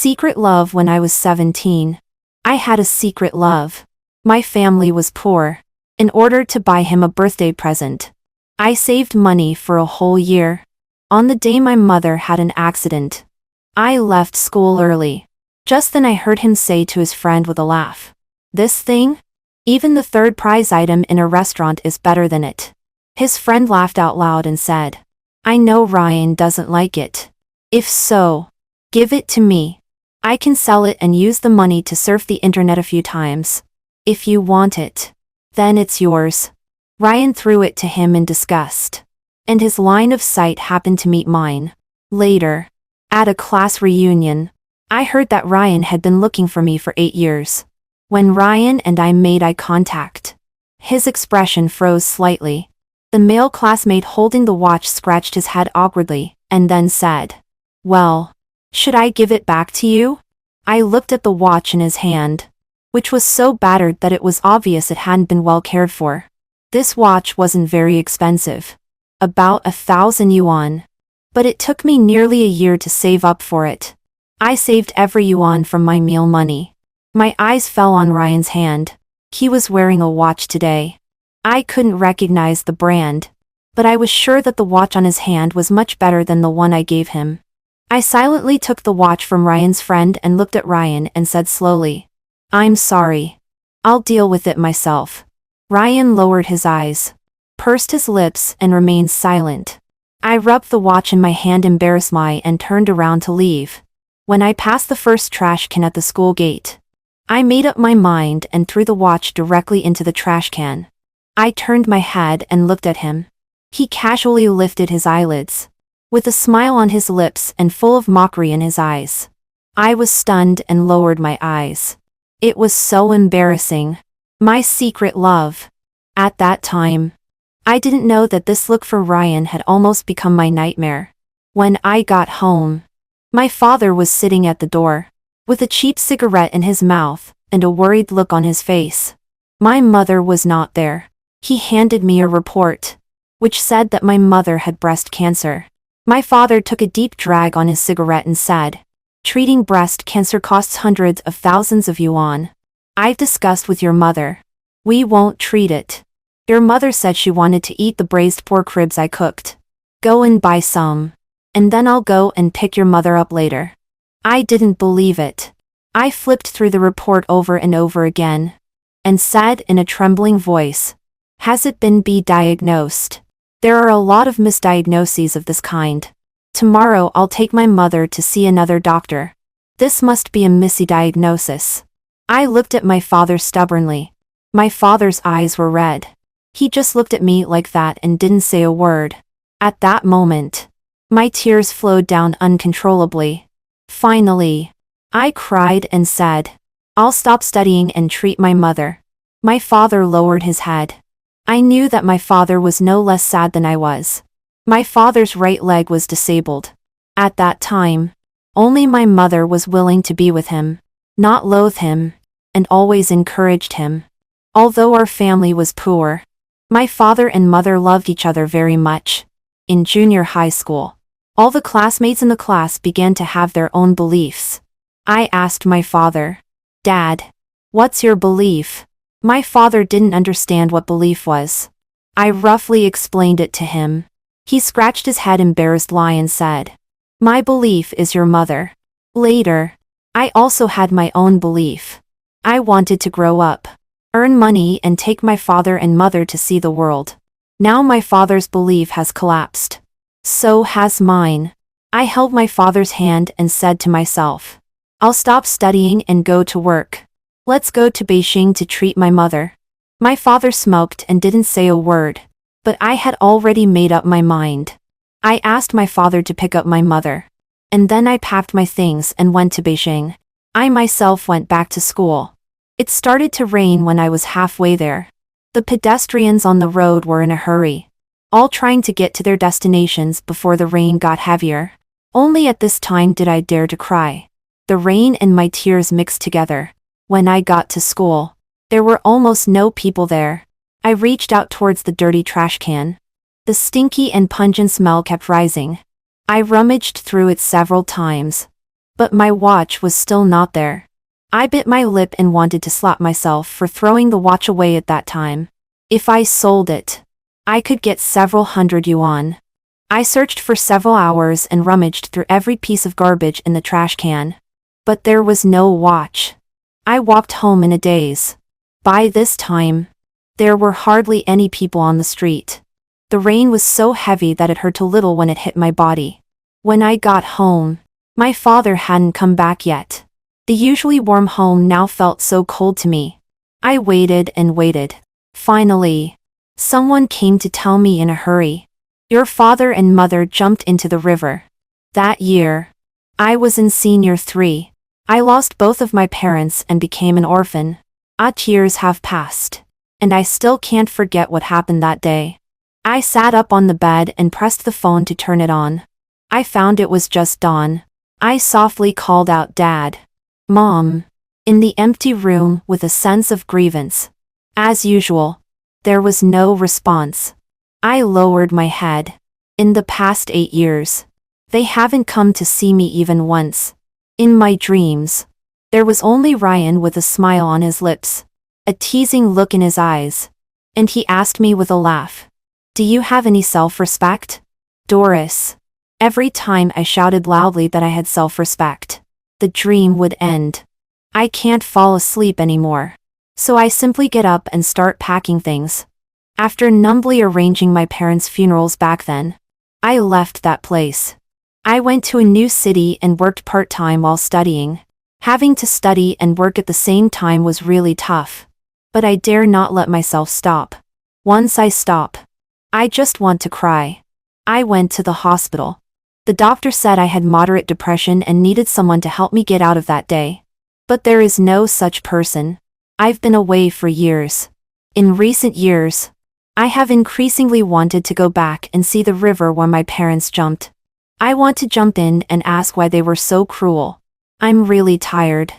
Secret love. When I was 17, I had a secret love. My family was poor. In order to buy him a birthday present, I saved money for a whole year. On the day my mother had an accident, I left school early. Just then I heard him say to his friend with a laugh, "This thing? Even the third prize item in a restaurant is better than it." His friend laughed out loud and said, "I know Ryan doesn't like it. If so, give it to me. I can sell it and use the money to surf the internet a few times. If you want it, then it's yours." Ryan threw it to him in disgust, and his line of sight happened to meet mine. Later, at a class reunion, I heard that Ryan had been looking for me for 8 years. When Ryan and I made eye contact, his expression froze slightly. The male classmate holding the watch scratched his head awkwardly, and then said, "Well, should I give it back to you?" I looked at the watch in his hand, which was so battered that it was obvious it hadn't been well cared for. This watch wasn't very expensive, about 1,000 yuan, but it took me nearly a year to save up for it. I saved every yuan from my meal money. My eyes fell on Ryan's hand. He was wearing a watch today. I couldn't recognize the brand, but I was sure that the watch on his hand was much better than the one I gave him. I silently took the watch from Ryan's friend and looked at Ryan and said slowly, "I'm sorry. I'll deal with it myself." Ryan lowered his eyes, pursed his lips and remained silent. I rubbed the watch in my hand embarrassingly and turned around to leave. When I passed the first trash can at the school gate, I made up my mind and threw the watch directly into the trash can. I turned my head and looked at him. He casually lifted his eyelids, with a smile on his lips and full of mockery in his eyes. I was stunned and lowered my eyes. It was so embarrassing. My secret love. At that time, I didn't know that this look for Ryan had almost become my nightmare. When I got home, my father was sitting at the door, with a cheap cigarette in his mouth and a worried look on his face. My mother was not there. He handed me a report, which said that my mother had breast cancer. My father took a deep drag on his cigarette and said, "Treating breast cancer costs hundreds of thousands of yuan. I've discussed with your mother. We won't treat it. Your mother said she wanted to eat the braised pork ribs I cooked. Go and buy some, and then I'll go and pick your mother up later." I didn't believe it. I flipped through the report over and over again, and said in a trembling voice, "Has it been diagnosed? There are a lot of misdiagnoses of this kind. Tomorrow I'll take my mother to see another doctor. This must be a misdiagnosis." I looked at my father stubbornly. My father's eyes were red. He just looked at me like that and didn't say a word. At that moment, my tears flowed down uncontrollably. Finally, I cried and said, "I'll stop studying and treat my mother." My father lowered his head. I knew that my father was no less sad than I was. My father's right leg was disabled. At that time, only my mother was willing to be with him, not loathe him, and always encouraged him. Although our family was poor, my father and mother loved each other very much. In junior high school, all the classmates in the class began to have their own beliefs. I asked my father, "Dad, what's your belief?" My father didn't understand what belief was. I roughly explained it to him. He scratched his head embarrassedly and said, "My belief is your mother." Later, I also had my own belief. I wanted to grow up, earn money and take my father and mother to see the world. Now my father's belief has collapsed. So has mine. I held my father's hand and said to myself, "I'll stop studying and go to work. Let's go to Beijing to treat my mother." My father smoked and didn't say a word, but I had already made up my mind. I asked my father to pick up my mother, and then I packed my things and went to Beijing. I myself went back to school. It started to rain when I was halfway there. The pedestrians on the road were in a hurry, all trying to get to their destinations before the rain got heavier. Only at this time did I dare to cry. The rain and my tears mixed together. When I got to school, there were almost no people there. I reached out towards the dirty trash can. The stinky and pungent smell kept rising. I rummaged through it several times, But my watch was still not there. I bit my lip and wanted to slap myself for throwing the watch away at that time. If I sold it, I could get several hundred yuan. I searched for several hours and rummaged through every piece of garbage in the trash can. But there was no watch. I walked home in a daze. By this time, there were hardly any people on the street. The rain was so heavy that it hurt a little when it hit my body. When I got home, my father hadn't come back yet. The usually warm home now felt so cold to me. I waited and waited. Finally, someone came to tell me in a hurry. Your father and mother jumped into the river. That year, I was in senior 3. I lost both of my parents and became an orphan. 8 years have passed, and I still can't forget what happened that day. I sat up on the bed and pressed the phone to turn it on. I found it was just dawn. I softly called out Dad. Mom. In the empty room with a sense of grievance. As usual, there was no response. I lowered my head. In the past 8 years, they haven't come to see me even once. In my dreams, there was only Ryan with a smile on his lips, a teasing look in his eyes. And he asked me with a laugh, "Do you have any self-respect?" Doris. Every time I shouted loudly that I had self-respect, the dream would end. I can't fall asleep anymore. So I simply get up and start packing things. After numbly arranging my parents' funerals back then, I left that place. I went to a new city and worked part-time while studying. Having to study and work at the same time was really tough. But I dare not let myself stop. Once I stop, I just want to cry. I went to the hospital. The doctor said I had moderate depression and needed someone to help me get out of that day. But there is no such person. I've been away for years. In recent years, I have increasingly wanted to go back and see the river where my parents jumped. I want to jump in and ask why they were so cruel. I'm really tired.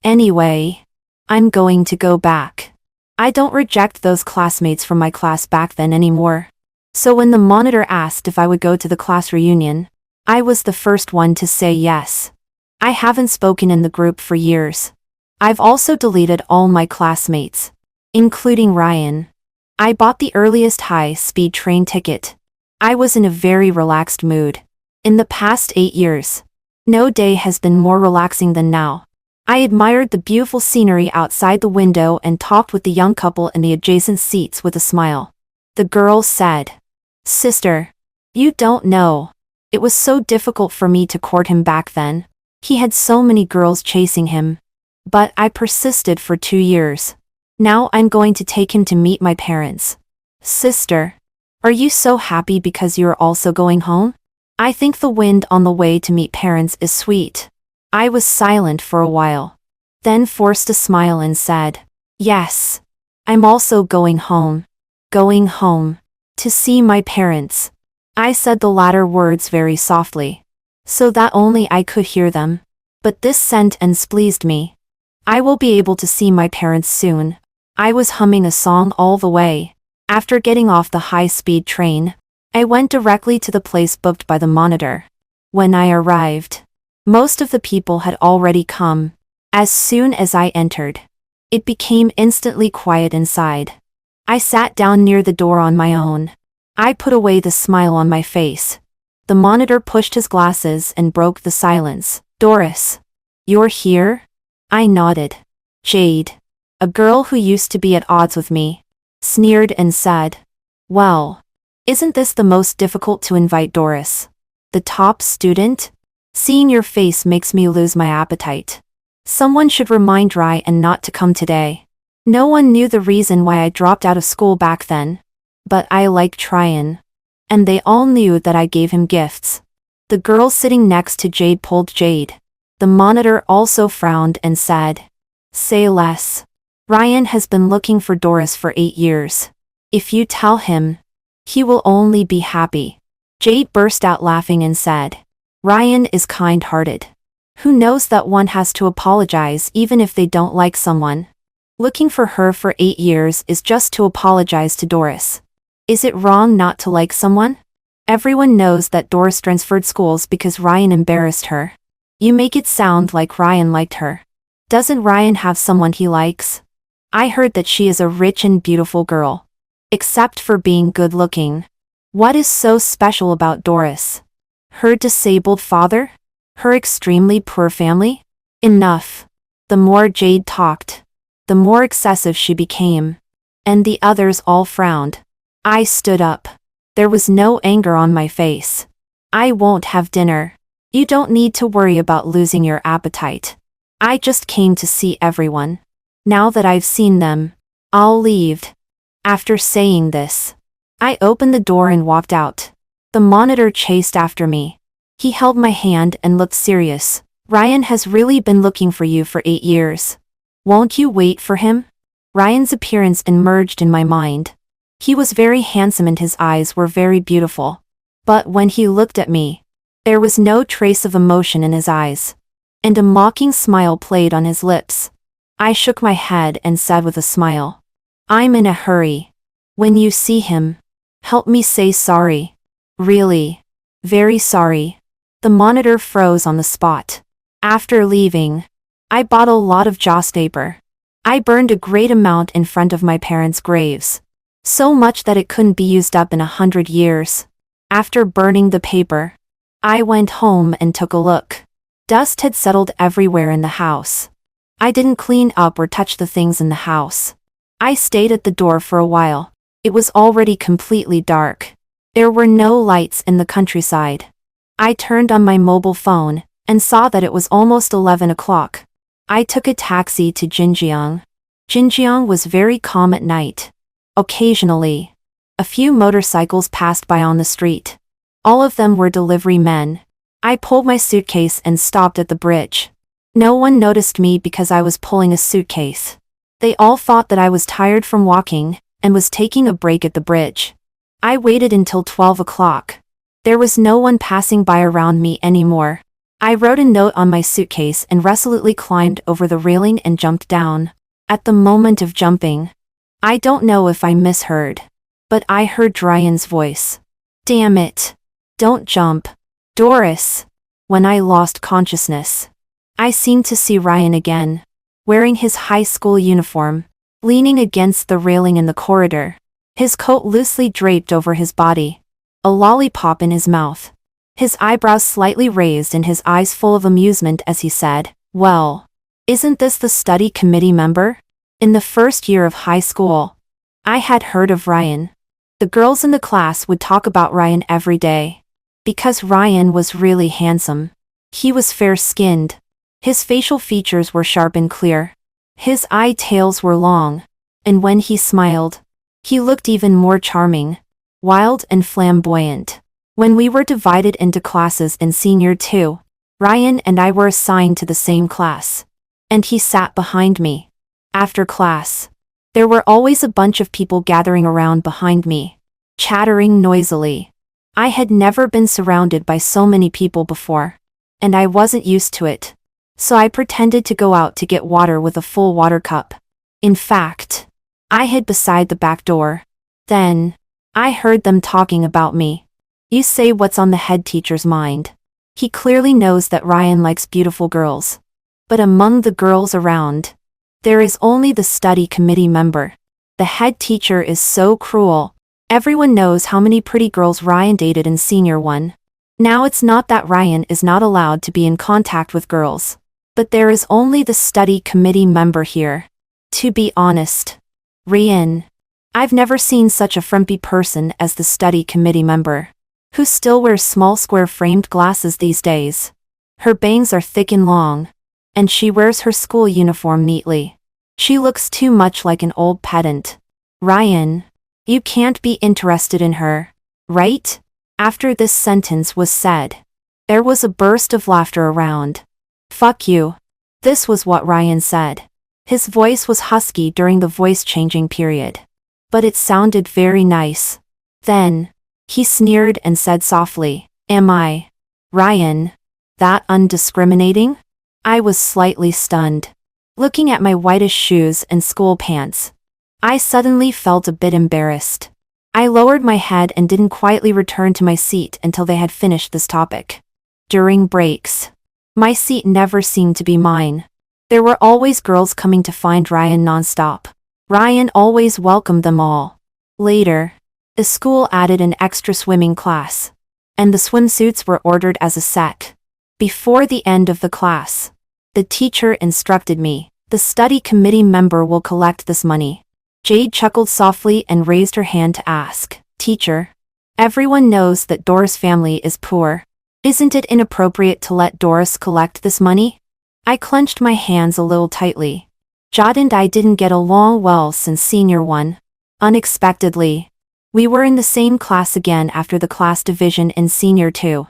Anyway, I'm going to go back. I don't reject those classmates from my class back then anymore. So when the monitor asked if I would go to the class reunion, I was the first one to say yes. I haven't spoken in the group for years. I've also deleted all my classmates, including Ryan. I bought the earliest high-speed train ticket. I was in a very relaxed mood. In the past 8 years, no day has been more relaxing than now. I admired the beautiful scenery outside the window and talked with the young couple in the adjacent seats with a smile. The girl said, "Sister, you don't know. It was so difficult for me to court him back then. He had so many girls chasing him. But I persisted for 2 years. Now I'm going to take him to meet my parents." Sister, are you so happy because you're also going home? I think the wind on the way to meet parents is sweet. I was silent for a while, then forced a smile and said, "Yes. I'm also going home. Going home. To see my parents." I said the latter words very softly, so that only I could hear them. But this sentence pleased me. I will be able to see my parents soon. I was humming a song all the way. After getting off the high-speed train, I went directly to the place booked by the monitor. When I arrived, most of the people had already come. As soon as I entered, it became instantly quiet inside. I sat down near the door on my own. I put away the smile on my face. The monitor pushed his glasses and broke the silence. "Doris, you're here?" I nodded. Jade, a girl who used to be at odds with me, sneered and said, "Well, isn't this the most difficult to invite, Doris? The top student? Seeing your face makes me lose my appetite. Someone should remind Ryan not to come today." No one knew the reason why I dropped out of school back then. But I liked Ryan. And they all knew that I gave him gifts. The girl sitting next to Jade pulled Jade. The monitor also frowned and said, "Say less. Ryan has been looking for Doris for 8 years. If you tell him, he will only be happy." Jade burst out laughing and said, "Ryan is kind-hearted. Who knows that one has to apologize even if they don't like someone? Looking for her for 8 years is just to apologize to Doris. Is it wrong not to like someone? Everyone knows that Doris transferred schools because Ryan embarrassed her. You make it sound like Ryan liked her. Doesn't Ryan have someone he likes? I heard that she is a rich and beautiful girl. Except for being good-looking. What is so special about Doris? Her disabled father? Her extremely poor family? Enough. The more Jade talked, the more excessive she became. And the others all frowned. I stood up. There was no anger on my face. I won't have dinner. You don't need to worry about losing your appetite. I just came to see everyone. Now that I've seen them, I'll leave. After saying this, I opened the door and walked out. The monitor chased after me. He held my hand and looked serious. Ryan has really been looking for you for 8 years. Won't you wait for him? Ryan's appearance emerged in my mind. He was very handsome and his eyes were very beautiful. But when he looked at me, there was no trace of emotion in his eyes. And a mocking smile played on his lips. I shook my head and said with a smile, I'm in a hurry. When you see him, help me say sorry. Really. Very sorry. The monitor froze on the spot. After leaving, I bought a lot of joss paper. I burned a great amount in front of my parents' graves. So much that it couldn't be used up in 100 years. After burning the paper, I went home and took a look. Dust had settled everywhere in the house. I didn't clean up or touch the things in the house. I stayed at the door for a while. It was already completely dark. There were no lights in the countryside. I turned on my mobile phone and saw that it was almost 11 o'clock. I took a taxi to Jinjiang. Jinjiang was very calm at night. Occasionally, a few motorcycles passed by on the street. All of them were delivery men. I pulled my suitcase and stopped at the bridge. No one noticed me because I was pulling a suitcase. They all thought that I was tired from walking and was taking a break at the bridge. I waited until 12 o'clock. There was no one passing by around me anymore. I wrote a note on my suitcase and resolutely climbed over the railing and jumped down. At the moment of jumping, I don't know if I misheard, but I heard Ryan's voice. Damn it. Don't jump. Doris. When I lost consciousness, I seemed to see Ryan again, wearing his high school uniform, leaning against the railing in the corridor, his coat loosely draped over his body, a lollipop in his mouth, his eyebrows slightly raised and his eyes full of amusement as he said, Well, isn't this the study committee member? In the first year of high school, I had heard of Ryan. The girls in the class would talk about Ryan every day. Because Ryan was really handsome. He was fair-skinned. His facial features were sharp and clear. His eye-tails were long. And when he smiled, he looked even more charming, wild and flamboyant. When we were divided into classes in Senior 2, Ryan and I were assigned to the same class. And he sat behind me. After class, there were always a bunch of people gathering around behind me, chattering noisily. I had never been surrounded by so many people before, and I wasn't used to it. So I pretended to go out to get water with a full water cup. In fact, I hid beside the back door. Then, I heard them talking about me. You say what's on the head teacher's mind. He clearly knows that Ryan likes beautiful girls. But among the girls around, there is only the study committee member. The head teacher is so cruel. Everyone knows how many pretty girls Ryan dated in Senior 1. Now it's not that Ryan is not allowed to be in contact with girls, but there is only the study committee member here. To be honest, Ryan, I've never seen such a frumpy person as the study committee member, who still wears small square framed glasses these days. Her bangs are thick and long, and she wears her school uniform neatly. She looks too much like an old pedant. Ryan, you can't be interested in her, right? After this sentence was said, there was a burst of laughter around. Fuck you. This was what Ryan said. His voice was husky during the voice-changing period, but it sounded very nice. Then, he sneered and said softly, Am I, Ryan, that undiscriminating? I was slightly stunned. Looking at my whitish shoes and school pants, I suddenly felt a bit embarrassed. I lowered my head and didn't quietly return to my seat until they had finished this topic. During breaks, My seat never seemed to be mine. There were always girls coming to find Ryan nonstop. Ryan always welcomed them all. Later, the school added an extra swimming class, and the swimsuits were ordered as a set. Before the end of the class, the teacher instructed me, "The study committee member will collect this money." Jade chuckled softly and raised her hand to ask, "Teacher, everyone knows that Dora's family is poor. Isn't it inappropriate to let Doris collect this money?" I clenched my hands a little tightly. Jade and I didn't get along well since senior one. Unexpectedly, we were in the same class again after the class division in senior two.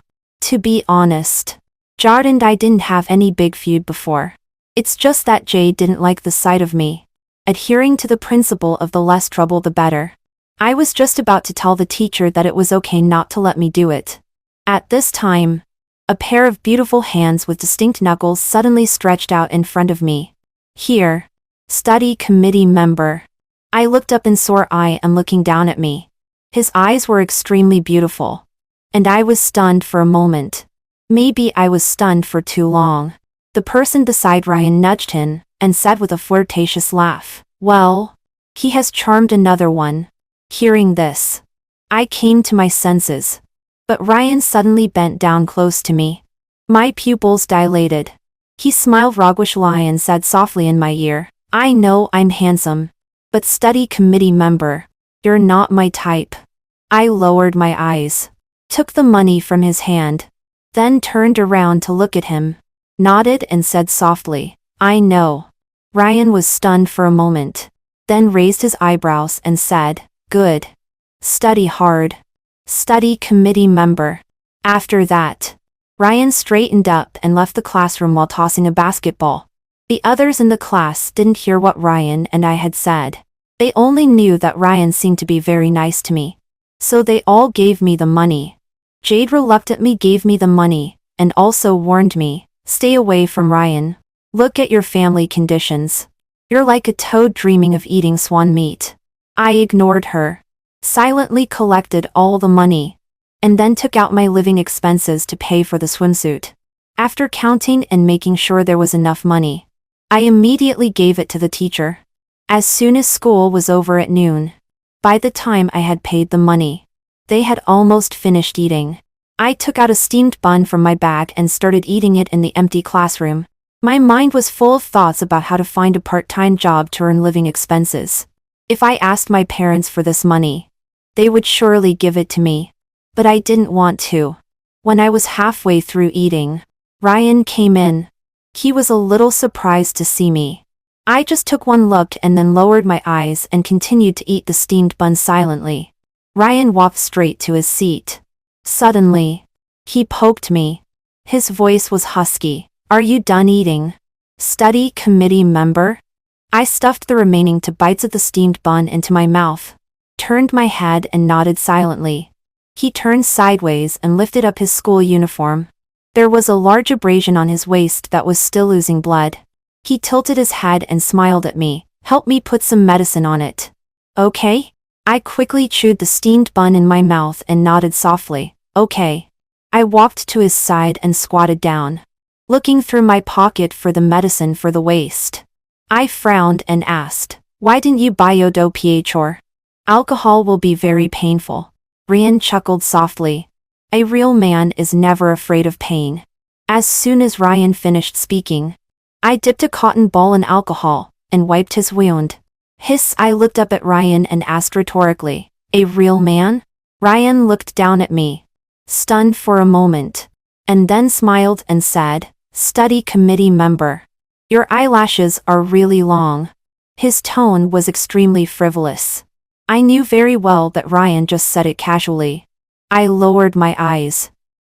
To be honest, Jade and I didn't have any big feud before. It's just that Jade didn't like the sight of me adhering to the principle of the less trouble the better. I was just about to tell the teacher that it was okay not to let me do it. At this time, a pair of beautiful hands with distinct knuckles suddenly stretched out in front of me. "Here, study committee member." I looked up in sore eye and looking down at me. His eyes were extremely beautiful, and I was stunned for a moment. Maybe I was stunned for too long. The person beside Ryan nudged him and said with a flirtatious laugh, "Well, he has charmed another one." Hearing this, I came to my senses. But Ryan suddenly bent down close to me. My pupils dilated. He smiled roguishly and said softly in my ear, "I know I'm handsome, but study committee member, you're not my type." I lowered my eyes, took the money from his hand, then turned around to look at him, nodded and said softly, "I know." Ryan was stunned for a moment, then raised his eyebrows and said, "Good. Study hard. Study committee member." After that, Ryan straightened up and left the classroom while tossing a basketball. The others in the class didn't hear what Ryan and I had said. They only knew that Ryan seemed to be very nice to me. So they all gave me the money. Jade reluctantly gave me the money, and also warned me, "Stay away from Ryan. Look at your family conditions. You're like a toad dreaming of eating swan meat." I ignored her, silently collected all the money, and then took out my living expenses to pay for the swimsuit. After counting and making sure there was enough money, I immediately gave it to the teacher. As soon as school was over at noon, by the time I had paid the money, they had almost finished eating. I took out a steamed bun from my bag and started eating it in the empty classroom. My mind was full of thoughts about how to find a part-time job to earn living expenses. If I asked my parents for this money, they would surely give it to me. But I didn't want to. When I was halfway through eating, Ryan came in. He was a little surprised to see me. I just took one look and then lowered my eyes and continued to eat the steamed bun silently. Ryan walked straight to his seat. Suddenly, he poked me. His voice was husky. "Are you done eating? Study committee member?" I stuffed the remaining 2 bites of the steamed bun into my mouth, turned my head and nodded silently. He turned sideways and lifted up his school uniform. There was a large abrasion on his waist that was still oozing blood. He tilted his head and smiled at me. "Help me put some medicine on it." "Okay?" I quickly chewed the steamed bun in my mouth and nodded softly. "Okay." I walked to his side and squatted down, looking through my pocket for the medicine for the waist. I frowned and asked, "Why didn't you buy Yodo PHR? Alcohol will be very painful." Ryan chuckled softly. A real man is never afraid of pain. As soon as Ryan finished speaking, I dipped a cotton ball in alcohol and wiped his wound. Hiss! I looked up at Ryan and asked rhetorically, "A real man?" Ryan looked down at me, stunned for a moment, and then smiled and said, "Study committee member. Your eyelashes are really long." His tone was extremely frivolous. I knew very well that Ryan just said it casually. I lowered my eyes,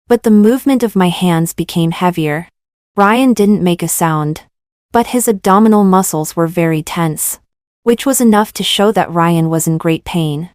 but the movement of my hands became heavier. Ryan didn't make a sound, but his abdominal muscles were very tense, which was enough to show that Ryan was in great pain.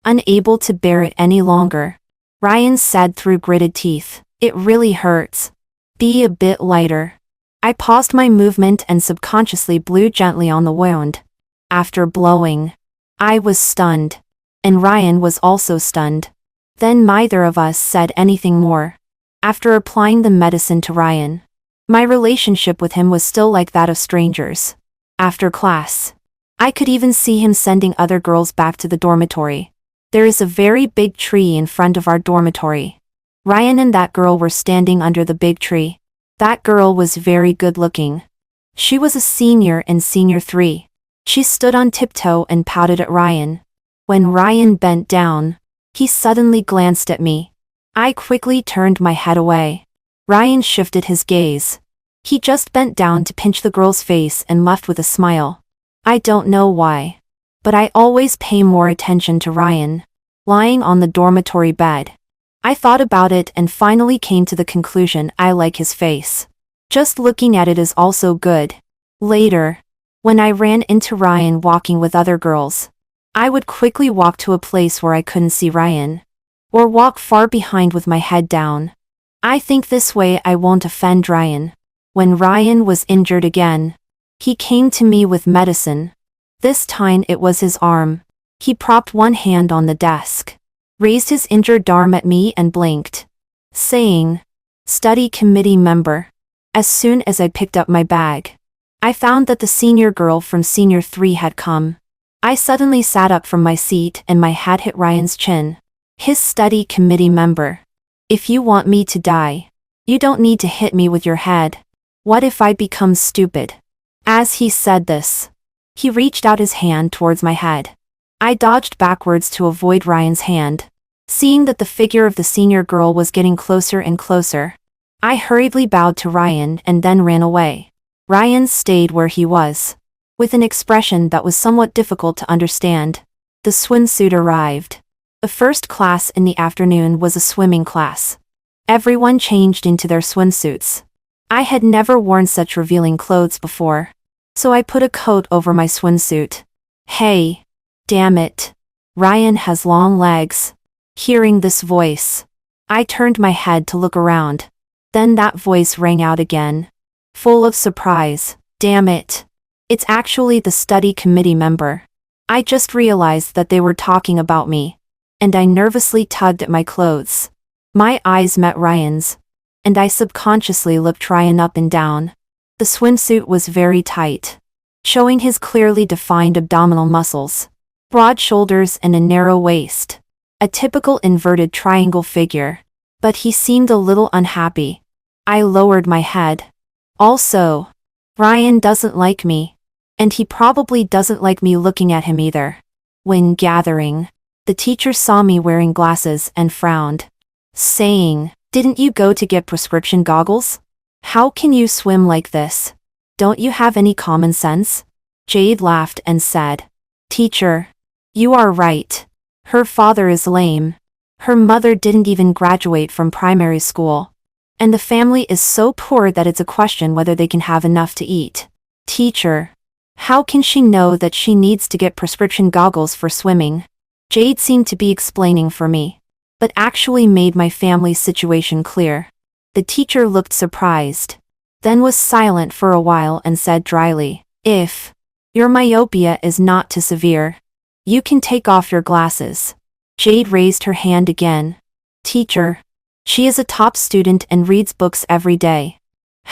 Unable to bear it any longer, Ryan said through gritted teeth, "It really hurts. Be a bit lighter." I paused my movement and subconsciously blew gently on the wound. After blowing, I was stunned, and Ryan was also stunned. Then neither of us said anything more. After applying the medicine to Ryan, My relationship with him was still like that of strangers. After class, I could even see him sending other girls back to the dormitory. There is a very big tree in front of our dormitory. Ryan and that girl were standing under the big tree. That girl was very good looking. She was a senior in Senior 3. She stood on tiptoe and pouted at Ryan. When Ryan bent down, he suddenly glanced at me. I quickly turned my head away. Ryan shifted his gaze. He just bent down to pinch the girl's face and left with a smile. I don't know why, but I always pay more attention to Ryan. Lying on the dormitory bed, I thought about it and finally came to the conclusion I like his face. Just looking at it is also good. Later, when I ran into Ryan walking with other girls, I would quickly walk to a place where I couldn't see Ryan, or walk far behind with my head down. I think this way I won't offend Ryan. When Ryan was injured again, he came to me with medicine. This time it was his arm. He propped one hand on the desk, raised his injured arm at me and blinked, saying, "Study committee member." As soon as I picked up my bag, I found that the senior girl from Senior 3 had come. I suddenly sat up from my seat and my hat hit Ryan's chin. His study committee member. If you want me to die, you don't need to hit me with your head. What if I become stupid? As he said this, he reached out his hand towards my head. I dodged backwards to avoid Ryan's hand. Seeing that the figure of the senior girl was getting closer and closer, I hurriedly bowed to Ryan and then ran away. Ryan stayed where he was, with an expression that was somewhat difficult to understand. The swimsuit arrived. The first class in the afternoon was a swimming class. Everyone changed into their swimsuits. I had never worn such revealing clothes before, so I put a coat over my swimsuit. Hey, damn it. Ryan has long legs. Hearing this voice, I turned my head to look around. Then that voice rang out again, full of surprise. Damn it. It's actually the study committee member. I just realized that they were talking about me, and I nervously tugged at my clothes. My eyes met Ryan's, and I subconsciously looked Ryan up and down. The swimsuit was very tight, showing his clearly defined abdominal muscles, broad shoulders and a narrow waist. A typical inverted triangle figure. But he seemed a little unhappy. I lowered my head. Also, Ryan doesn't like me, and he probably doesn't like me looking at him either. When gathering, the teacher saw me wearing glasses and frowned, saying, "Didn't you go to get prescription goggles? How can you swim like this? Don't you have any common sense?" Jade laughed and said, "Teacher, you are right. Her father is lame. Her mother didn't even graduate from primary school. And the family is so poor that it's a question whether they can have enough to eat. Teacher, how can she know that she needs to get prescription goggles for swimming?" Jade seemed to be explaining for me, but actually made my family's situation clear. The teacher looked surprised, then was silent for a while and said dryly, "If your myopia is not too severe, you can take off your glasses." Jade raised her hand again. "Teacher, she is a top student and reads books every day.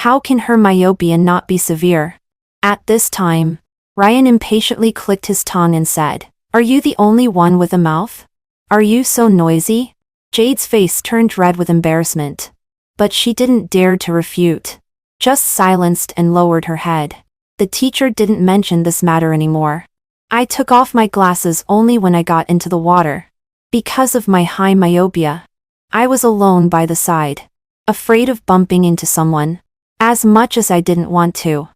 How can her myopia not be severe?" At this time, Ryan impatiently clicked his tongue and said, "Are you the only one with a mouth? Are you so noisy?" Jade's face turned red with embarrassment, but she didn't dare to refute, just silenced and lowered her head. The teacher didn't mention this matter anymore. I took off my glasses only when I got into the water. Because of my high myopia, I was alone by the side, afraid of bumping into someone. As much as I didn't want to,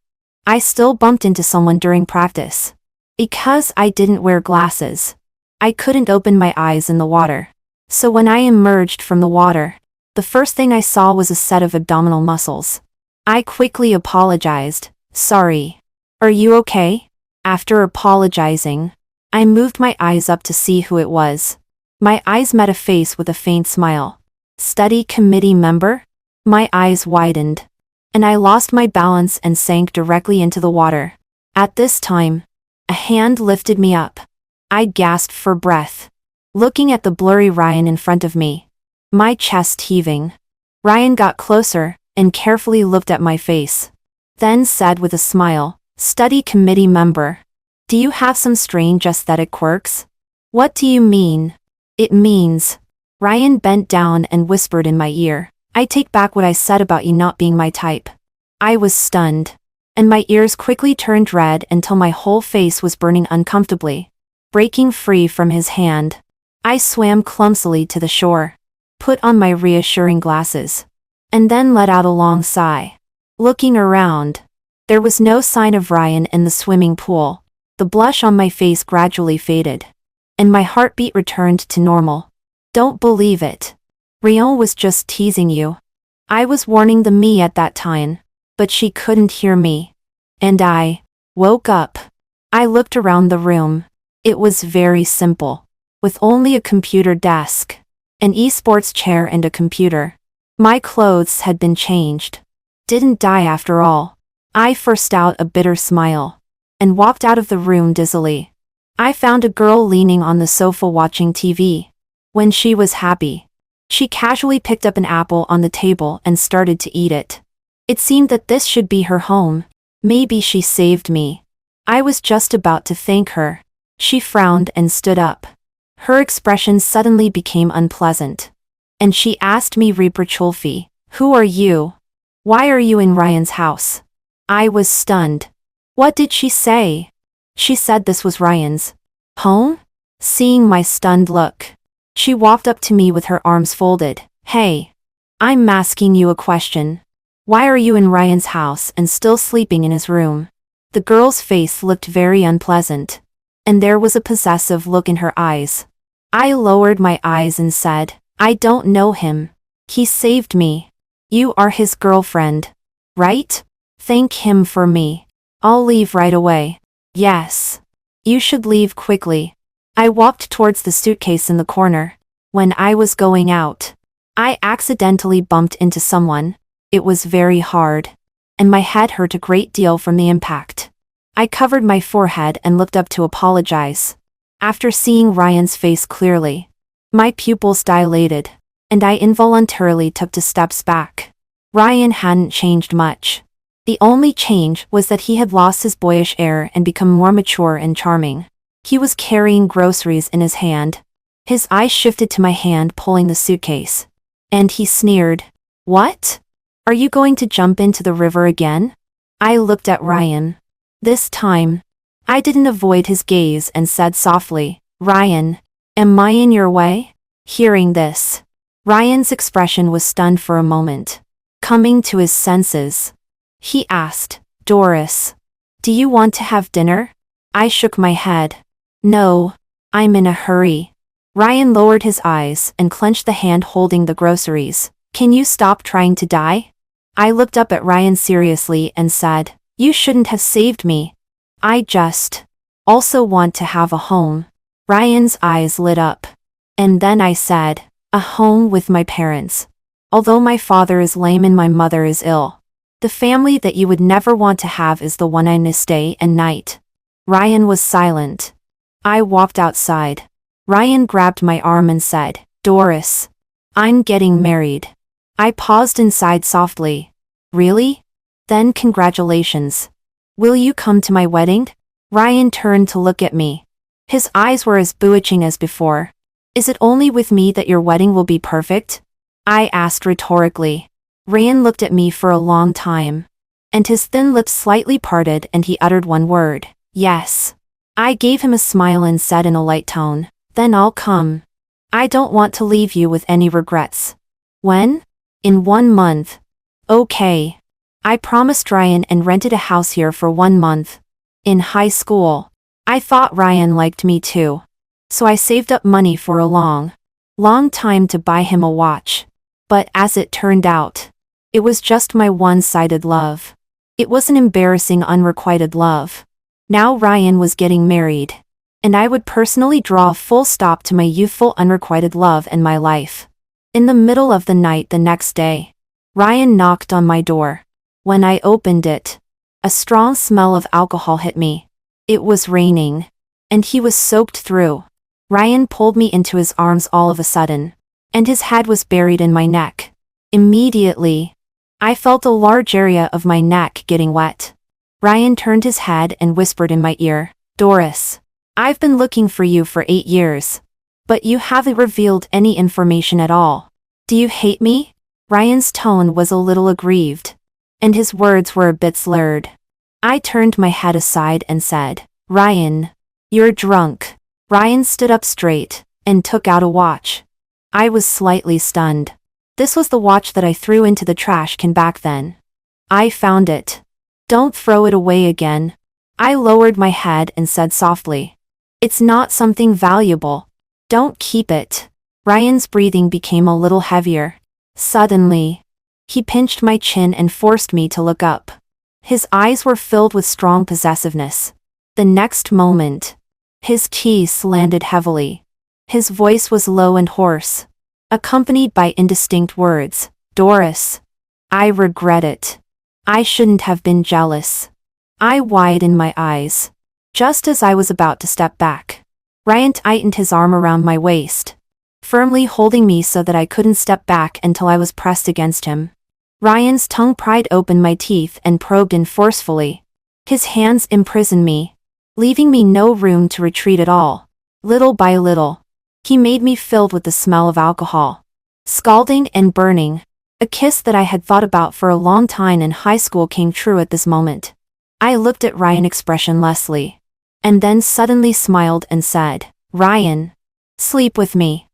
I still bumped into someone during practice. Because I didn't wear glasses, I couldn't open my eyes in the water. So when I emerged from the water, the first thing I saw was a set of abdominal muscles. I quickly apologized. "Sorry. Are you okay?" After apologizing, I moved my eyes up to see who it was. My eyes met a face with a faint smile. "Study committee member?" My eyes widened, and I lost my balance and sank directly into the water. At this time, a hand lifted me up. I gasped for breath, looking at the blurry Ryan in front of me, my chest heaving. Ryan got closer, and carefully looked at my face. Then said with a smile, "Study committee member. Do you have some strange aesthetic quirks?" "What do you mean?" "It means..." Ryan bent down and whispered in my ear, "I take back what I said about you not being my type." I was stunned, and my ears quickly turned red until my whole face was burning uncomfortably. Breaking free from his hand, I swam clumsily to the shore, put on my reassuring glasses, and then let out a long sigh. Looking around, there was no sign of Ryan in the swimming pool. The blush on my face gradually faded, and my heartbeat returned to normal. "Don't believe it. Rion was just teasing you." I was warning the me at that time, but she couldn't hear me. And I woke up. I looked around the room. It was very simple, with only a computer desk, an esports chair and a computer. My clothes had been changed. Didn't die after all. I forced out a bitter smile, and walked out of the room dizzily. I found a girl leaning on the sofa watching TV. When she was happy, she casually picked up an apple on the table and started to eat it. It seemed that this should be her home. Maybe she saved me. I was just about to thank her. She frowned and stood up. Her expression suddenly became unpleasant. And she asked me reproachfully, "Who are you? Why are you in Ryan's house?" I was stunned. What did she say? She said this was Ryan's home? Seeing my stunned look, she walked up to me with her arms folded. "Hey, I'm asking you a question. Why are you in Ryan's house and still sleeping in his room?" The girl's face looked very unpleasant, and there was a possessive look in her eyes. I lowered my eyes and said, "I don't know him. He saved me." "You are his girlfriend, right? Thank him for me." "I'll leave right away." "Yes. You should leave quickly." I walked towards the suitcase in the corner. When I was going out, I accidentally bumped into someone. It was very hard, and my head hurt a great deal from the impact. I covered my forehead and looked up to apologize. After seeing Ryan's face clearly, my pupils dilated, and I involuntarily took 2 steps back. Ryan hadn't changed much. The only change was that he had lost his boyish air and become more mature and charming. He was carrying groceries in his hand. His eyes shifted to my hand pulling the suitcase, and he sneered, "What? Are you going to jump into the river again?" I looked at Ryan. This time, I didn't avoid his gaze and said softly, "Ryan, am I in your way?" Hearing this, Ryan's expression was stunned for a moment. Coming to his senses, he asked, "Doris, do you want to have dinner?" I shook my head. "No, I'm in a hurry." Ryan lowered his eyes and clenched the hand holding the groceries. "Can you stop trying to die?" I looked up at Ryan seriously and said, "You shouldn't have saved me. I just also want to have a home." Ryan's eyes lit up. And then I said, "A home with my parents. Although my father is lame and my mother is ill, the family that you would never want to have is the one I miss day and night." Ryan was silent. I walked outside. Ryan grabbed my arm and said, "Doris, I'm getting married." I paused inside softly. "Really? Then congratulations. Will you come to my wedding?" Ryan turned to look at me. His eyes were as bewitching as before. "Is it only with me that your wedding will be perfect?" I asked rhetorically. Ryan looked at me for a long time, and his thin lips slightly parted and he uttered one word, "Yes." I gave him a smile and said in a light tone, "Then I'll come. I don't want to leave you with any regrets." "When?" "In 1 month." "Okay." I promised Ryan and rented a house here for 1 month. In high school, I thought Ryan liked me too. So I saved up money for a long time to buy him a watch. But as it turned out, it was just my one-sided love. It was an embarrassing unrequited love. Now Ryan was getting married, and I would personally draw a full stop to my youthful unrequited love in my life. In the middle of the night the next day, Ryan knocked on my door. When I opened it, a strong smell of alcohol hit me. It was raining, and he was soaked through. Ryan pulled me into his arms all of a sudden, and his head was buried in my neck. Immediately, I felt a large area of my neck getting wet. Ryan turned his head and whispered in my ear, "Doris, I've been looking for you for 8 years. But you haven't revealed any information at all. Do you hate me?" Ryan's tone was a little aggrieved, and his words were a bit slurred. I turned my head aside and said, "Ryan, you're drunk." Ryan stood up straight and took out a watch. I was slightly stunned. This was the watch that I threw into the trash can back then. "I found it. Don't throw it away again." I lowered my head and said softly, "It's not something valuable. Don't keep it." Ryan's breathing became a little heavier. Suddenly, he pinched my chin and forced me to look up. His eyes were filled with strong possessiveness. The next moment, his keys landed heavily. His voice was low and hoarse, accompanied by indistinct words. "Doris, I regret it. I shouldn't have been jealous." I widened my eyes. Just as I was about to step back, Ryan tightened his arm around my waist, firmly holding me so that I couldn't step back until I was pressed against him. Ryan's tongue pried open my teeth and probed in forcefully. His hands imprisoned me, leaving me no room to retreat at all. Little by little, he made me filled with the smell of alcohol. Scalding and burning, a kiss that I had thought about for a long time in high school came true at this moment. I looked at Ryan expressionlessly, and then suddenly smiled and said, "Ryan, sleep with me.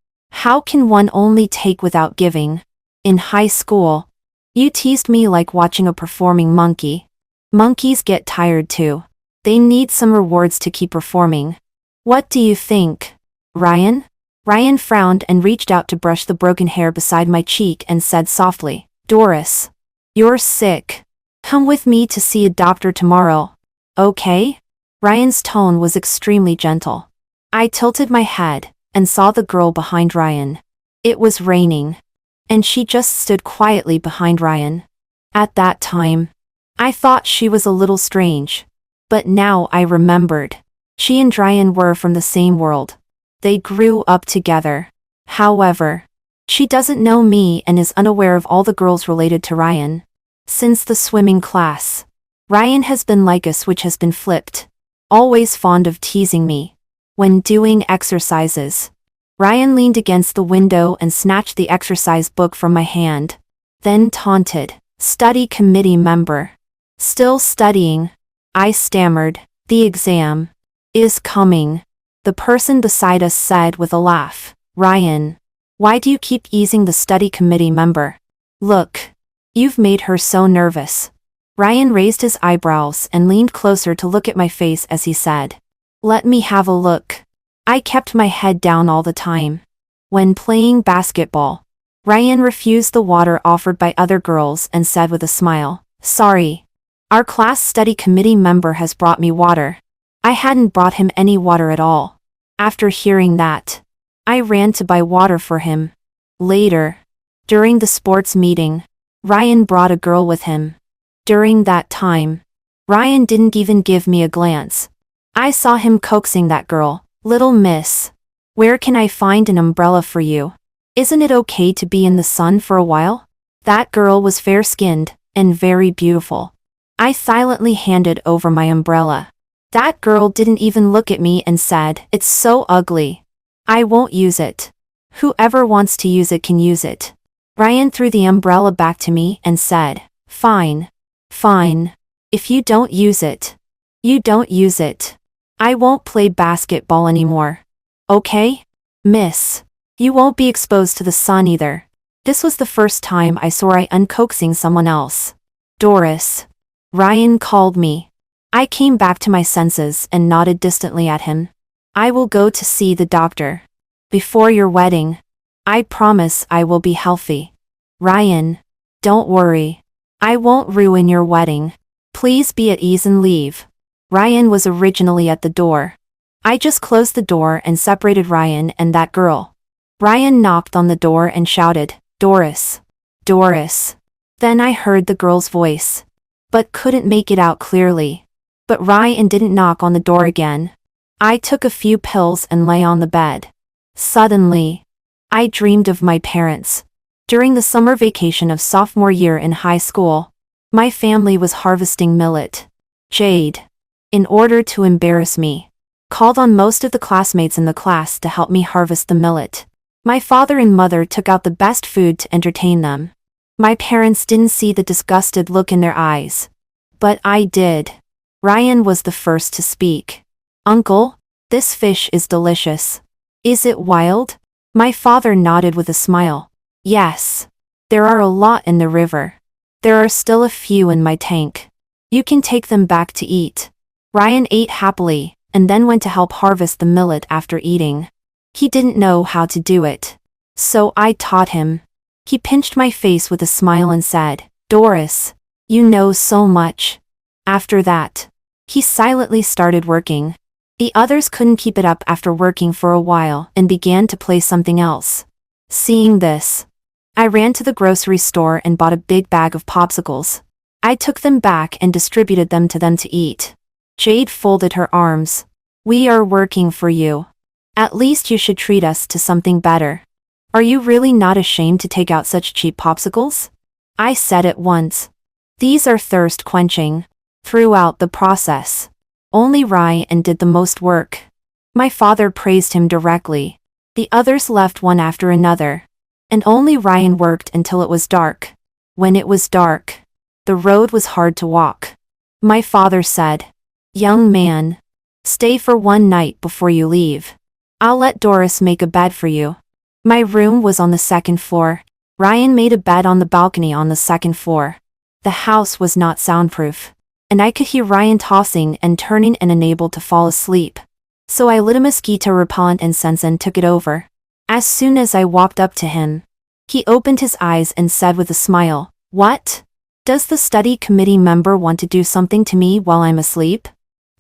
How can one only take without giving? In high school, you teased me like watching a performing monkey. Monkeys get tired too. They need some rewards to keep performing. What do you think, Ryan?" Ryan frowned and reached out to brush the broken hair beside my cheek and said softly, "Doris, you're sick. Come with me to see a doctor tomorrow. Okay?" Ryan's tone was extremely gentle. I tilted my head and saw the girl behind Ryan. It was raining, and she just stood quietly behind Ryan. At that time, I thought she was a little strange, but now I remembered. She and Ryan were from the same world. They grew up together. However, she doesn't know me and is unaware of all the girls related to Ryan. Since the swimming class, Ryan has been like a switch has been flipped, always fond of teasing me. When doing exercises, Ryan leaned against the window and snatched the exercise book from my hand, then taunted, "Study committee member. Still studying?" I stammered, "The exam is coming." The person beside us said with a laugh, "Ryan, why do you keep easing the study committee member? Look, you've made her so nervous." Ryan raised his eyebrows and leaned closer to look at my face as he said, "Let me have a look." I kept my head down all the time. When playing basketball, Ryan refused the water offered by other girls and said with a smile, "Sorry. Our class study committee member has brought me water." I hadn't brought him any water at all. After hearing that, I ran to buy water for him. Later, during the sports meeting, Ryan brought a girl with him. During that time, Ryan didn't even give me a glance. I saw him coaxing that girl, "Little miss, where can I find an umbrella for you? Isn't it okay to be in the sun for a while?" That girl was fair-skinned and very beautiful. I silently handed over my umbrella. That girl didn't even look at me and said, "It's so ugly. I won't use it. Whoever wants to use it can use it." Ryan threw the umbrella back to me and said, "Fine. Fine. If you don't use it, you don't use it. I won't play basketball anymore. Okay? Miss, you won't be exposed to the sun either." This was the first time I saw Ryan uncoaxing someone else. "Doris," Ryan called me. I came back to my senses and nodded distantly at him. "I will go to see the doctor. Before your wedding. I promise I will be healthy. Ryan, don't worry. I won't ruin your wedding. Please be at ease and leave." Ryan was originally at the door. I just closed the door and separated Ryan and that girl. Ryan knocked on the door and shouted, "Doris. Doris." Then I heard the girl's voice, but couldn't make it out clearly. But Ryan didn't knock on the door again. I took a few pills and lay on the bed. Suddenly, I dreamed of my parents. During the summer vacation of sophomore year in high school, my family was harvesting millet. Jade, in order to embarrass me, called on most of the classmates in the class to help me harvest the millet. My father and mother took out the best food to entertain them. My parents didn't see the disgusted look in their eyes. But I did. Ryan was the first to speak. "Uncle, this fish is delicious. Is it wild?" My father nodded with a smile. "Yes. There are a lot in the river. There are still a few in my tank. You can take them back to eat." Ryan ate happily, and then went to help harvest the millet after eating. He didn't know how to do it. So I taught him. He pinched my face with a smile and said, "Doris, you know so much." After that, he silently started working. The others couldn't keep it up after working for a while and began to play something else. Seeing this, I ran to the grocery store and bought a big bag of popsicles. I took them back and distributed them to eat. Jade folded her arms. "We are working for you. At least you should treat us to something better. Are you really not ashamed to take out such cheap popsicles?" I said at once. "These are thirst quenching." Throughout the process, only Ryan did the most work. My father praised him directly. The others left one after another, and only Ryan worked until it was dark. When it was dark, the road was hard to walk. My father said, "Young man, stay for one night before you leave. I'll let Doris make a bed for you." My room was on the second floor. Ryan made a bed on the balcony on the second floor. The house was not soundproof, and I could hear Ryan tossing and turning and unable to fall asleep. So I lit a mosquito repellent incense and took it over. As soon as I walked up to him, he opened his eyes and said with a smile, "What? Does the study committee member want to do something to me while I'm asleep?"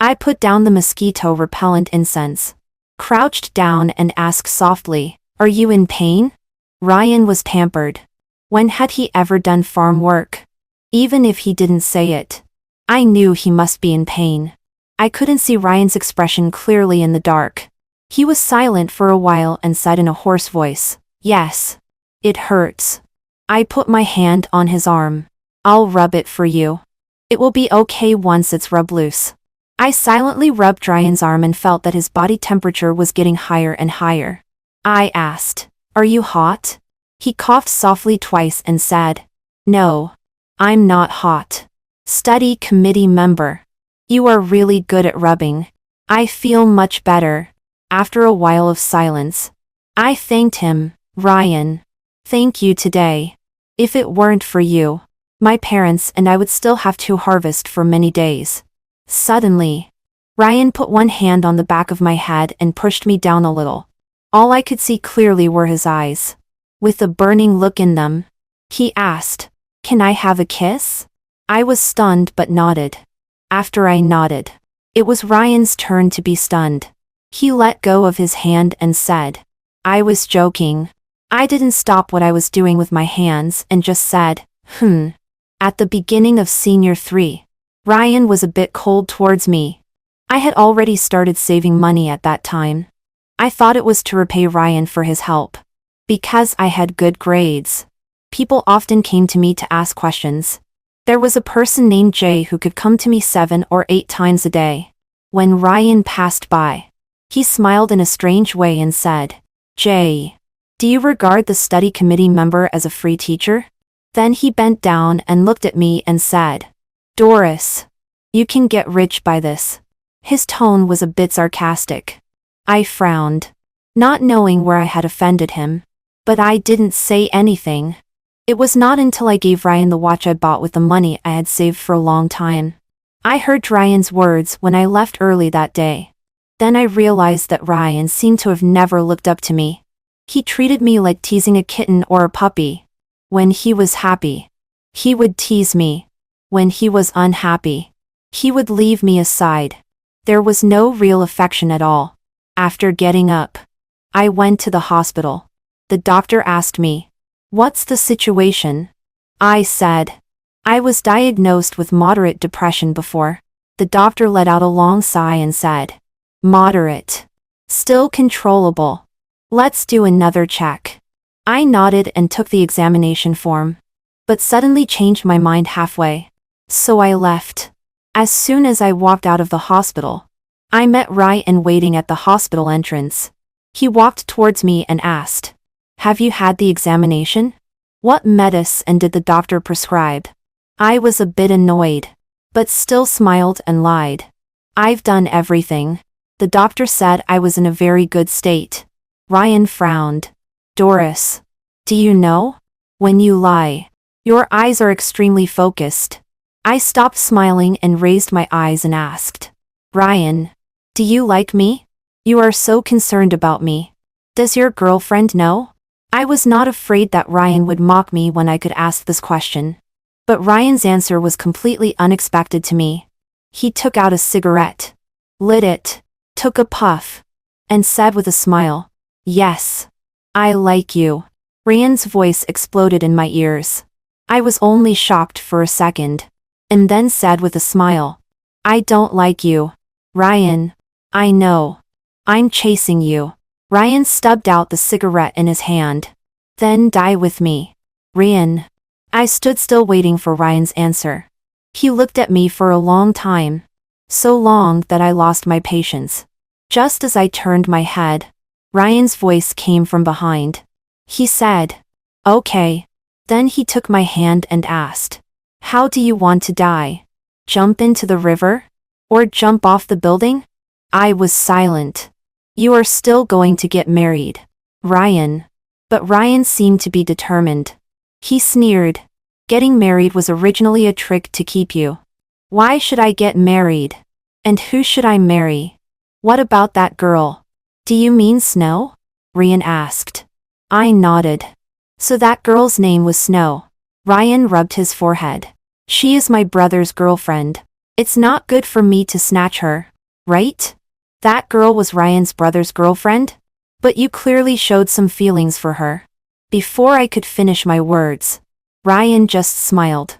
I put down the mosquito repellent incense, crouched down and asked softly, "Are you in pain?" Ryan was pampered. When had he ever done farm work? Even if he didn't say it, I knew he must be in pain. I couldn't see Ryan's expression clearly in the dark. He was silent for a while and said in a hoarse voice, "Yes. It hurts." I put my hand on his arm. "I'll rub it for you. It will be okay once it's rubbed loose." I silently rubbed Ryan's arm and felt that his body temperature was getting higher and higher. I asked, "Are you hot?" He coughed softly twice and said, "No. I'm not hot." Study committee member. You are really good at rubbing. I feel much better. After a while of silence, I thanked him. "Ryan, thank you today. If it weren't for you, my parents and I would still have to harvest for many days." Suddenly, Ryan put one hand on the back of my head and pushed me down a little. All I could see clearly were his eyes, with a burning look in them. He asked, "Can I have a kiss?" I was stunned but nodded. After I nodded, it was Ryan's turn to be stunned. He let go of his hand and said, "I was joking." I didn't stop what I was doing with my hands and just said, At the beginning of Senior 3, Ryan was a bit cold towards me. I had already started saving money at that time. I thought it was to repay Ryan for his help. Because I had good grades, people often came to me to ask questions. There was a person named Jay who could come to me 7 or 8 times a day. When Ryan passed by, he smiled in a strange way and said, "Jay, do you regard the study committee member as a free teacher?" Then he bent down and looked at me and said, "Doris, you can get rich by this." His tone was a bit sarcastic. I frowned, not knowing where I had offended him. But I didn't say anything. It was not until I gave Ryan the watch I bought with the money I had saved for a long time. I heard Ryan's words when I left early that day. Then I realized that Ryan seemed to have never looked up to me. He treated me like teasing a kitten or a puppy. When he was happy, he would tease me. When he was unhappy, he would leave me aside. There was no real affection at all. After getting up, I went to the hospital. The doctor asked me, "What's the situation?" I said, "I was diagnosed with moderate depression before." The doctor let out a long sigh and said, "Moderate. Still controllable. Let's do another check." I nodded and took the examination form, but suddenly changed my mind halfway. So I left. As soon as I walked out of the hospital, I met Ryan waiting at the hospital entrance. He walked towards me and asked, "Have you had the examination? What medicine did the doctor prescribe?" I was a bit annoyed, but still smiled and lied. "I've done everything. The doctor said I was in a very good state." Ryan frowned. "Doris, do you know? When you lie, your eyes are extremely focused." I stopped smiling and raised my eyes and asked, "Ryan, do you like me? You are so concerned about me. Does your girlfriend know?" I was not afraid that Ryan would mock me when I could ask this question. But Ryan's answer was completely unexpected to me. He took out a cigarette, lit it, took a puff, and said with a smile, "Yes, I like you." Ryan's voice exploded in my ears. I was only shocked for a second, and then said with a smile, "I don't like you. Ryan, I know. I'm chasing you." Ryan stubbed out the cigarette in his hand. "Then die with me, Ryan." I stood still waiting for Ryan's answer. He looked at me for a long time. So long that I lost my patience. Just as I turned my head, Ryan's voice came from behind. He said, "Okay." Then he took my hand and asked, "How do you want to die? Jump into the river? Or jump off the building?" I was silent. "You are still going to get married, Ryan." But Ryan seemed to be determined. He sneered. "Getting married was originally a trick to keep you. Why should I get married? And who should I marry? What about that girl?" "Do you mean Snow?" Ryan asked. I nodded. "So that girl's name was Snow." Ryan rubbed his forehead. "She is my brother's girlfriend. It's not good for me to snatch her, right?" "That girl was Ryan's brother's girlfriend? But you clearly showed some feelings for her." Before I could finish my words, Ryan just smiled.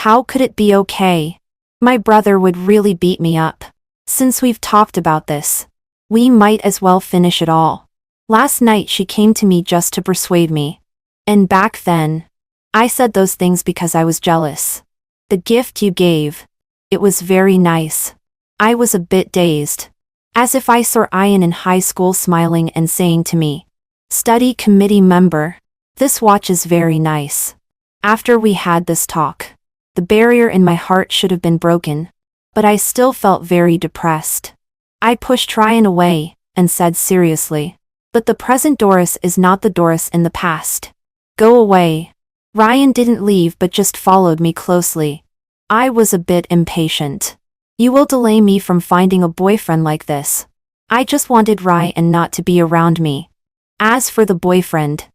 "How could it be okay? My brother would really beat me up. Since we've talked about this, we might as well finish it all. Last night she came to me just to persuade me. And back then, I said those things because I was jealous. The gift you gave, it was very nice." I was a bit dazed. As if I saw Ian in high school smiling and saying to me, "Study committee member, this watch is very nice." After we had this talk, the barrier in my heart should have been broken, but I still felt very depressed. I pushed Ryan away and said seriously, "But the present Doris is not the Doris in the past. Go away." Ryan didn't leave but just followed me closely. I was a bit impatient. "You will delay me from finding a boyfriend like this." I just wanted Ryan not to be around me. As for the boyfriend,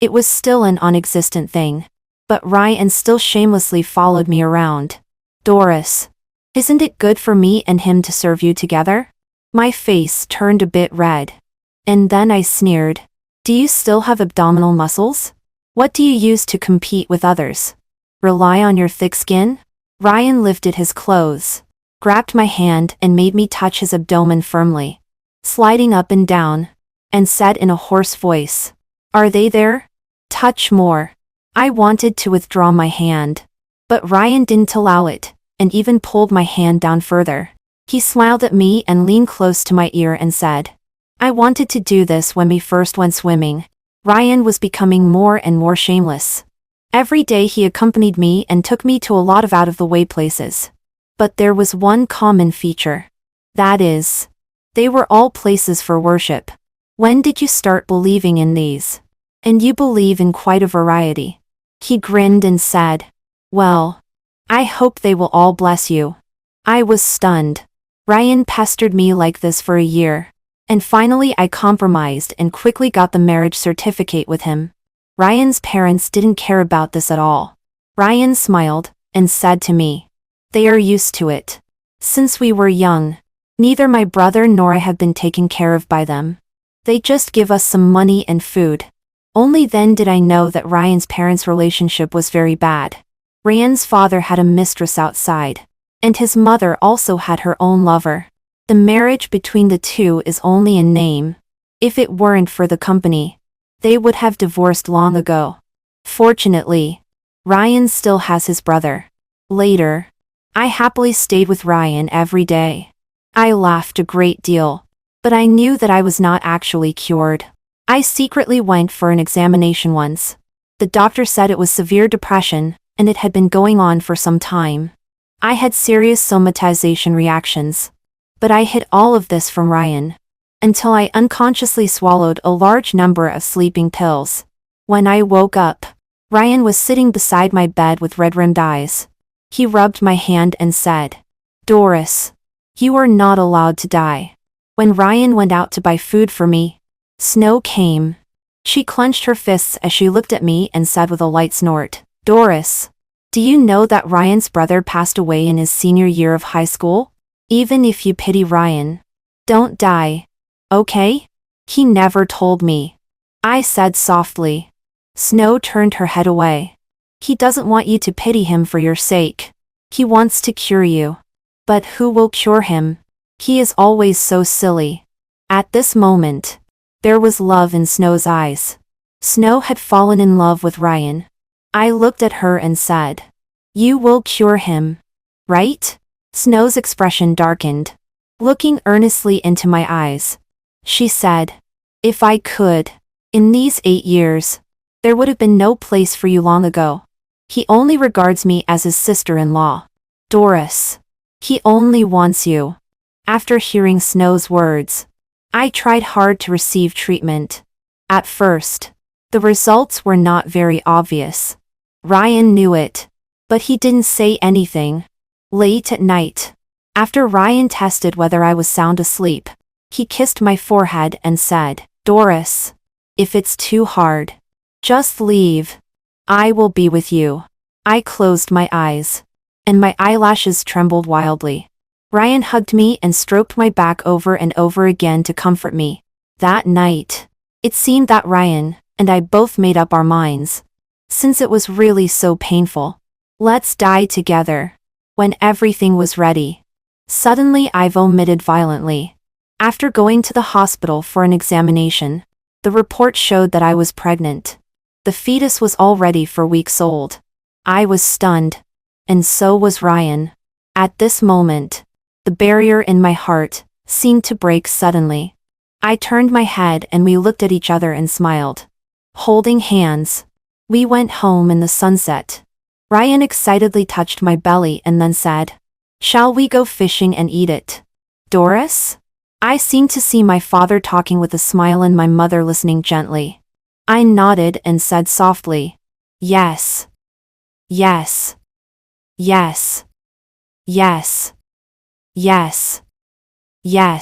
it was still an non-existent thing. But Ryan still shamelessly followed me around. "Doris, isn't it good for me and him to serve you together?" My face turned a bit red. And then I sneered. "Do you still have abdominal muscles? What do you use to compete with others? Rely on your thick skin?" Ryan lifted his clothes, grabbed my hand and made me touch his abdomen firmly, sliding up and down, and said in a hoarse voice, "Are they there? Touch more." I wanted to withdraw my hand, but Ryan didn't allow it, and even pulled my hand down further. He smiled at me and leaned close to my ear and said, "I wanted to do this when we first went swimming." Ryan was becoming more and more shameless. Every day he accompanied me and took me to a lot of out-of-the-way places. But there was one common feature. That is, they were all places for worship. "When did you start believing in these? And you believe in quite a variety." He grinned and said, "Well, I hope they will all bless you." I was stunned. Ryan pestered me like this for a year. And finally I compromised and quickly got the marriage certificate with him. Ryan's parents didn't care about this at all. Ryan smiled and said to me, "They are used to it. Since we were young, neither my brother nor I have been taken care of by them. They just give us some money and food." Only then did I know that Ryan's parents' relationship was very bad. Ryan's father had a mistress outside, and his mother also had her own lover. The marriage between the two is only in name. If it weren't for the company, they would have divorced long ago. Fortunately, Ryan still has his brother. Later, I happily stayed with Ryan every day. I laughed a great deal, but I knew that I was not actually cured. I secretly went for an examination once. The doctor said it was severe depression, and it had been going on for some time. I had serious somatization reactions. But I hid all of this from Ryan, until I unconsciously swallowed a large number of sleeping pills. When I woke up, Ryan was sitting beside my bed with red-rimmed eyes. He rubbed my hand and said, "Doris, you are not allowed to die." When Ryan went out to buy food for me, Snow came. She clenched her fists as she looked at me and said with a light snort, "Doris, do you know that Ryan's brother passed away in his senior year of high school? Even if you pity Ryan, don't die, okay?" "He never told me," I said softly. Snow turned her head away. "He doesn't want you to pity him for your sake. He wants to cure you. But who will cure him? He is always so silly." At this moment, there was love in Snow's eyes. Snow had fallen in love with Ryan. I looked at her and said, "You will cure him, right?" Snow's expression darkened. Looking earnestly into my eyes, she said, "If I could, in these 8 years, there would have been no place for you long ago. He only regards me as his sister-in-law. Doris, he only wants you." After hearing Snow's words, I tried hard to receive treatment. At first, the results were not very obvious. Ryan knew it, but he didn't say anything. Late at night, after Ryan tested whether I was sound asleep, he kissed my forehead and said, "Doris, if it's too hard, just leave. I will be with you." I closed my eyes, and my eyelashes trembled wildly. Ryan hugged me and stroked my back over and over again to comfort me. That night, it seemed that Ryan and I both made up our minds. Since it was really so painful, let's die together. When everything was ready, suddenly I vomited violently. After going to the hospital for an examination, the report showed that I was pregnant. The fetus was already 4 weeks old. I was stunned, and so was Ryan. At this moment, the barrier in my heart seemed to break suddenly. I turned my head and we looked at each other and smiled. Holding hands, we went home in the sunset. Ryan excitedly touched my belly and then said, "Shall we go fishing and eat it, Doris?" I seemed to see my father talking with a smile and my mother listening gently. I nodded and said softly, "Yes. Yes. Yes. Yes. Yes. Yes."